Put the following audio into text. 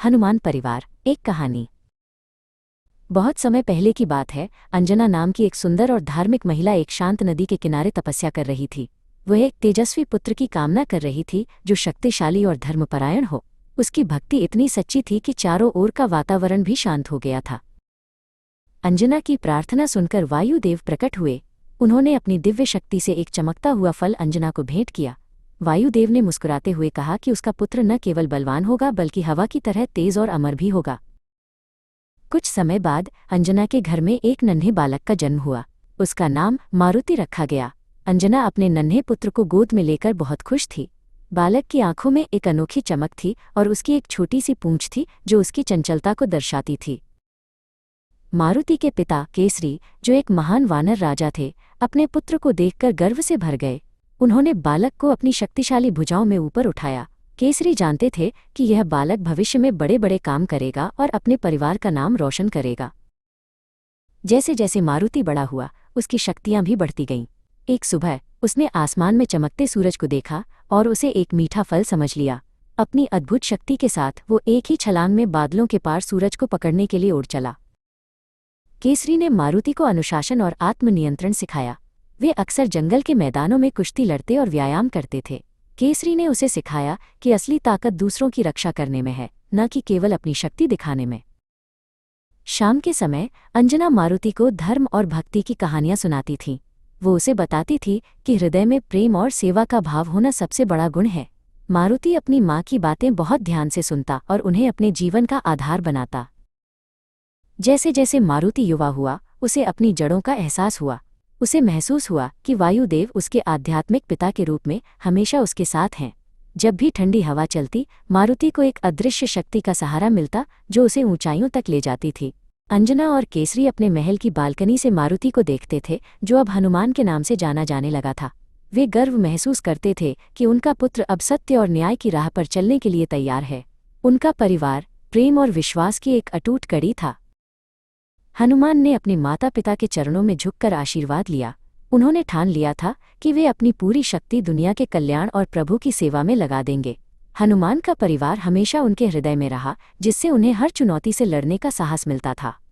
हनुमान परिवार। एक कहानी। बहुत समय पहले की बात है। अंजना नाम की एक सुंदर और धार्मिक महिला एक शांत नदी के किनारे तपस्या कर रही थी। वह एक तेजस्वी पुत्र की कामना कर रही थी जो शक्तिशाली और धर्मपरायण हो। उसकी भक्ति इतनी सच्ची थी कि चारों ओर का वातावरण भी शांत हो गया था। अंजना की प्रार्थना सुनकर वायुदेव प्रकट हुए। उन्होंने अपनी दिव्य शक्ति से एक चमकता हुआ फल अंजना को भेंट किया। वायुदेव ने मुस्कुराते हुए कहा कि उसका पुत्र न केवल बलवान होगा बल्कि हवा की तरह तेज और अमर भी होगा। कुछ समय बाद अंजना के घर में एक नन्हे बालक का जन्म हुआ। उसका नाम मारुति रखा गया। अंजना अपने नन्हे पुत्र को गोद में लेकर बहुत खुश थी। बालक की आंखों में एक अनोखी चमक थी और उसकी एक छोटी सी पूंछ थी जो उसकी चंचलता को दर्शाती थी। मारुति के पिता केसरी, जो एक महान वानर राजा थे, अपने पुत्र को देखकर गर्व से भर गए। उन्होंने बालक को अपनी शक्तिशाली भुजाओं में ऊपर उठाया। केसरी जानते थे कि यह बालक भविष्य में बड़े बड़े काम करेगा और अपने परिवार का नाम रोशन करेगा। जैसे जैसे मारुति बड़ा हुआ, उसकी शक्तियां भी बढ़ती गईं। एक सुबह उसने आसमान में चमकते सूरज को देखा और उसे एक मीठा फल समझ लिया। अपनी अद्भुत शक्ति के साथ वो एक ही छलांग में बादलों के पार सूरज को पकड़ने के लिए उड़ चला। केसरी ने मारुति को अनुशासन और आत्मनियंत्रण सिखाया। वे अक्सर जंगल के मैदानों में कुश्ती लड़ते और व्यायाम करते थे। केसरी ने उसे सिखाया कि असली ताकत दूसरों की रक्षा करने में है, न कि केवल अपनी शक्ति दिखाने में। शाम के समय अंजना मारुति को धर्म और भक्ति की कहानियां सुनाती थी। वो उसे बताती थी कि हृदय में प्रेम और सेवा का भाव होना सबसे बड़ा गुण है। मारुति अपनी माँ की बातें बहुत ध्यान से सुनता और उन्हें अपने जीवन का आधार बनाता। जैसे जैसे मारुति युवा हुआ, उसे अपनी जड़ों का एहसास हुआ। उसे महसूस हुआ कि वायुदेव उसके आध्यात्मिक पिता के रूप में हमेशा उसके साथ हैं। जब भी ठंडी हवा चलती, मारुति को एक अदृश्य शक्ति का सहारा मिलता जो उसे ऊंचाइयों तक ले जाती थी। अंजना और केसरी अपने महल की बालकनी से मारुति को देखते थे, जो अब हनुमान के नाम से जाना जाने लगा था। वे गर्व महसूस करते थे कि उनका पुत्र अब सत्य और न्याय की राह पर चलने के लिए तैयार है। उनका परिवार प्रेम और विश्वास की एक अटूट कड़ी था। हनुमान ने अपने माता पिता के चरणों में झुककर आशीर्वाद लिया। उन्होंने ठान लिया था कि वे अपनी पूरी शक्ति दुनिया के कल्याण और प्रभु की सेवा में लगा देंगे। हनुमान का परिवार हमेशा उनके हृदय में रहा, जिससे उन्हें हर चुनौती से लड़ने का साहस मिलता था।